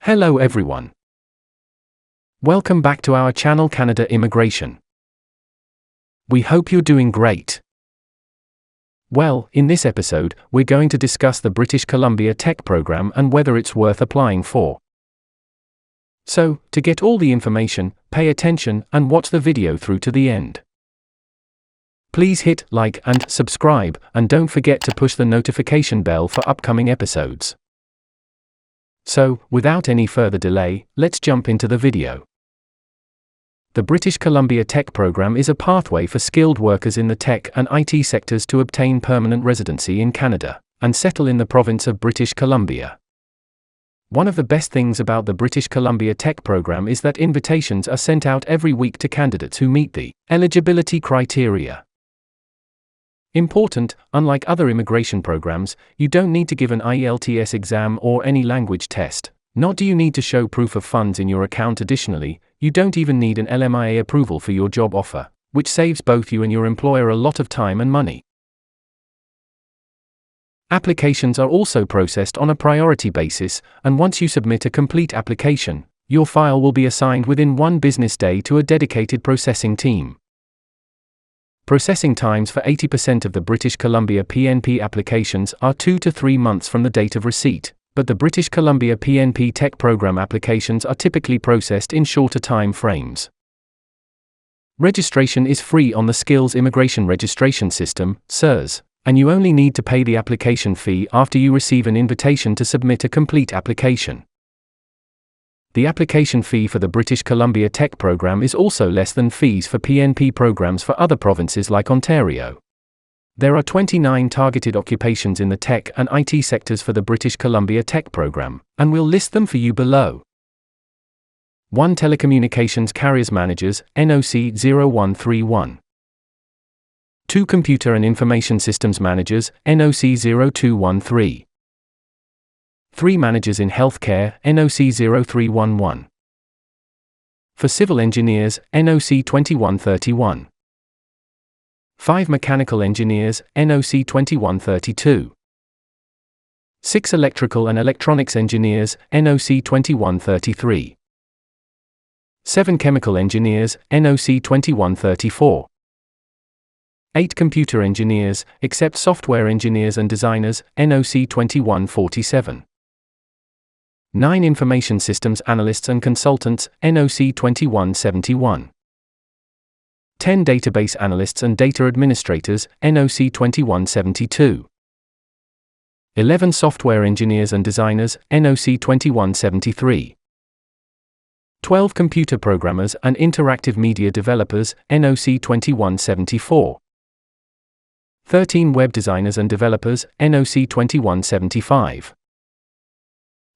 Hello everyone. Welcome back to our channel Canada Immigration. We hope you're doing great. Well, in this episode, we're going to discuss the British Columbia Tech Program and whether it's worth applying for. So, to get all the information, pay attention and watch the video through to the end. Please hit like and subscribe, and don't forget to push the notification bell for upcoming episodes. So, without any further delay, let's jump into the video. The British Columbia Tech Program is a pathway for skilled workers in the tech and IT sectors to obtain permanent residency in Canada and settle in the province of British Columbia. One of the best things about the British Columbia Tech Program is that invitations are sent out every week to candidates who meet the eligibility criteria. Important, unlike other immigration programs, you don't need to give an IELTS exam or any language test, nor do you need to show proof of funds in your account. Additionally, you don't even need an LMIA approval for your job offer, which saves both you and your employer a lot of time and money. Applications are also processed on a priority basis, and once you submit a complete application, your file will be assigned within 1 business day to a dedicated processing team. Processing times for 80% of the British Columbia PNP applications are 2 to 3 months from the date of receipt, but the British Columbia PNP Tech Program applications are typically processed in shorter time frames. Registration is free on the Skills Immigration Registration System, SIRS, and you only need to pay the application fee after you receive an invitation to submit a complete application. The application fee for the British Columbia Tech Program is also less than fees for PNP programs for other provinces like Ontario. There are 29 targeted occupations in the tech and IT sectors for the British Columbia Tech Program, and we'll list them for you below. 1 Telecommunications Carriers Managers, NOC 0131. 2 Computer and Information Systems Managers, NOC 0213. 3 Managers in Healthcare, NOC 0311. For Civil Engineers, NOC 2131. 5 Mechanical Engineers, NOC 2132. 6 Electrical and Electronics Engineers, NOC 2133. 7 Chemical Engineers, NOC 2134. 8 Computer Engineers, except Software Engineers and Designers, NOC 2147. 9 Information Systems Analysts and Consultants, NOC 2171. 10 Database Analysts and Data Administrators, NOC 2172. 11 Software Engineers and Designers, NOC 2173. 12 Computer Programmers and Interactive Media Developers, NOC 2174. 13 Web Designers and Developers, NOC 2175.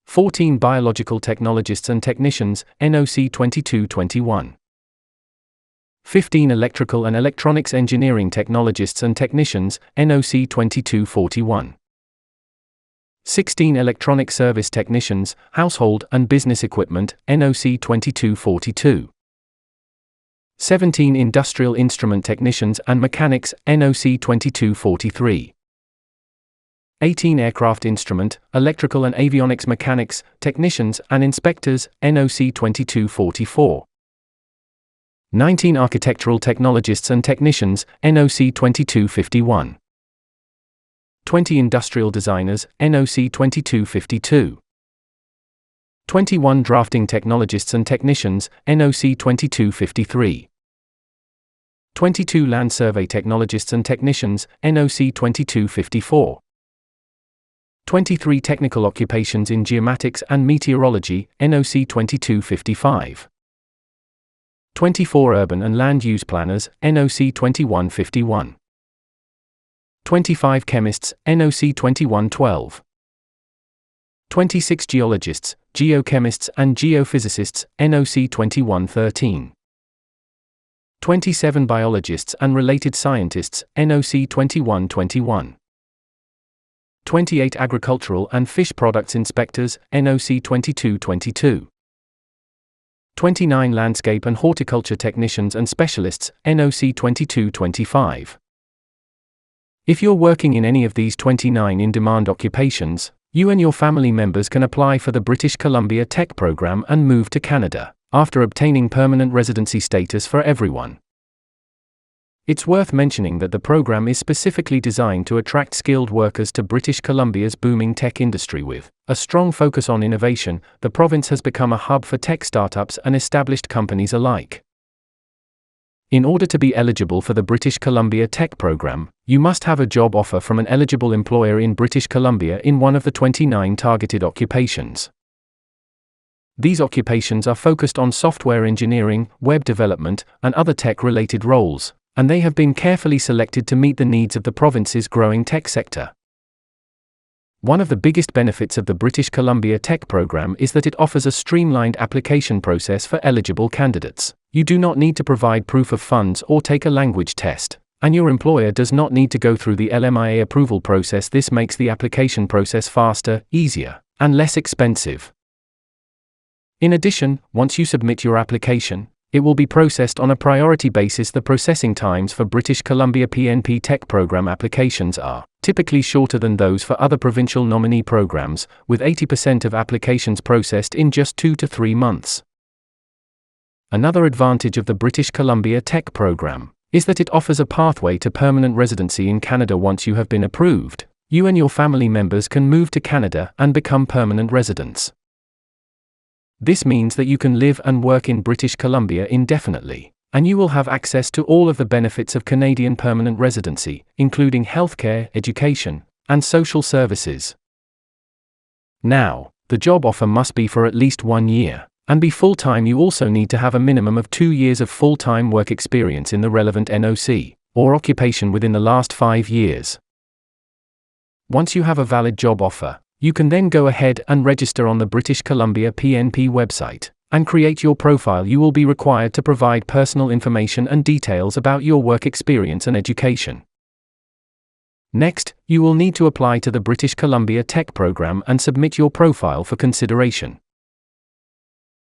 14 Biological Technologists and Technicians, NOC 2221. 15 Electrical and Electronics Engineering Technologists and Technicians, NOC 2241. 16 Electronic Service Technicians, Household and Business Equipment, NOC 2242. 17 Industrial Instrument Technicians and Mechanics, NOC 2243. 18 Aircraft Instrument, Electrical and Avionics Mechanics, Technicians and Inspectors, NOC 2244. 19 Architectural Technologists and Technicians, NOC 2251. 20 Industrial Designers, NOC 2252. 21 Drafting Technologists and Technicians, NOC 2253. 22 Land Survey Technologists and Technicians, NOC 2254. 23 Technical Occupations in Geomatics and Meteorology, NOC 2255. 24 Urban and Land Use Planners, NOC 2151. 25 Chemists, NOC 2112. 26 Geologists, Geochemists and Geophysicists, NOC 2113. 27 Biologists and Related Scientists, NOC 2121. 28 Agricultural and Fish Products Inspectors, NOC 2222. 29 Landscape and Horticulture Technicians and Specialists, NOC 2225. If you're working in any of these 29 in-demand occupations, you and your family members can apply for the British Columbia Tech Program and move to Canada, after obtaining permanent residency status for everyone. It's worth mentioning that the program is specifically designed to attract skilled workers to British Columbia's booming tech industry. With a strong focus on innovation, the province has become a hub for tech startups and established companies alike. In order to be eligible for the British Columbia Tech Program, you must have a job offer from an eligible employer in British Columbia in one of the 29 targeted occupations. These occupations are focused on software engineering, web development, and other tech-related roles, and they have been carefully selected to meet the needs of the province's growing tech sector. One of the biggest benefits of the British Columbia Tech Program is that it offers a streamlined application process for eligible candidates. You do not need to provide proof of funds or take a language test, and your employer does not need to go through the LMIA approval process. This makes the application process faster, easier, and less expensive. In addition, once you submit your application, it will be processed on a priority basis. The processing times for British Columbia PNP Tech Program applications are typically shorter than those for other provincial nominee programs, with 80% of applications processed in just 2 to 3 months. Another advantage of the British Columbia Tech Program is that it offers a pathway to permanent residency in Canada. Once you have been approved, you and your family members can move to Canada and become permanent residents. This means that you can live and work in British Columbia indefinitely, and you will have access to all of the benefits of Canadian permanent residency, including healthcare, education, and social services. Now, the job offer must be for at least 1 year, and be full-time. You also need to have a minimum of 2 years of full-time work experience in the relevant NOC, or occupation within the last 5 years. Once you have a valid job offer, you can then go ahead and register on the British Columbia PNP website, and create your profile. You will be required to provide personal information and details about your work experience and education. Next, you will need to apply to the British Columbia Tech Program and submit your profile for consideration.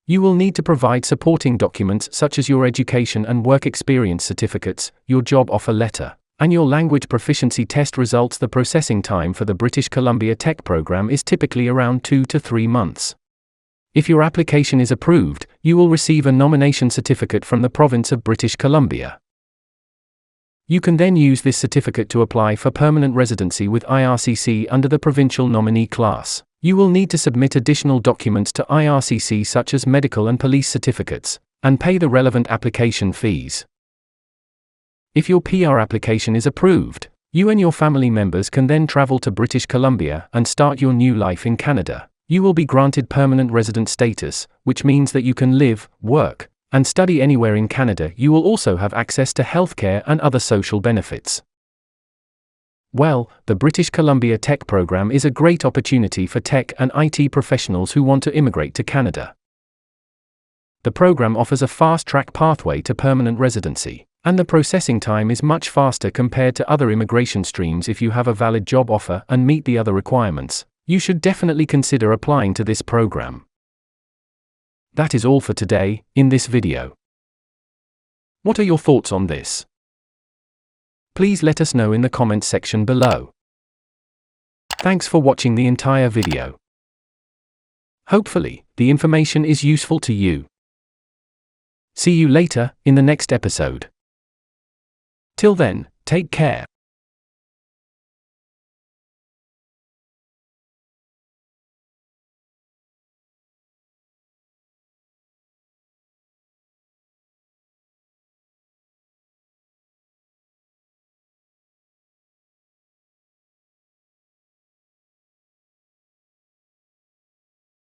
You will need to provide supporting documents such as your education and work experience certificates, your job offer letter, and your language proficiency test results. The processing time for the British Columbia Tech Program is typically around 2 to 3 months. If your application is approved, you will receive a nomination certificate from the province of British Columbia. You can then use this certificate to apply for permanent residency with IRCC under the Provincial Nominee class. You will need to submit additional documents to IRCC such as medical and police certificates, and pay the relevant application fees. If your PR application is approved, you and your family members can then travel to British Columbia and start your new life in Canada. You will be granted permanent resident status, which means that you can live, work, and study anywhere in Canada. You will also have access to healthcare and other social benefits. Well, the British Columbia Tech Program is a great opportunity for tech and IT professionals who want to immigrate to Canada. The program offers a fast-track pathway to permanent residency, and the processing time is much faster compared to other immigration streams. If you have a valid job offer and meet the other requirements, you should definitely consider applying to this program. That is all for today, in this video. What are your thoughts on this? Please let us know in the comments section below. Thanks for watching the entire video. Hopefully, the information is useful to you. See you later, in the next episode. Till then, take care.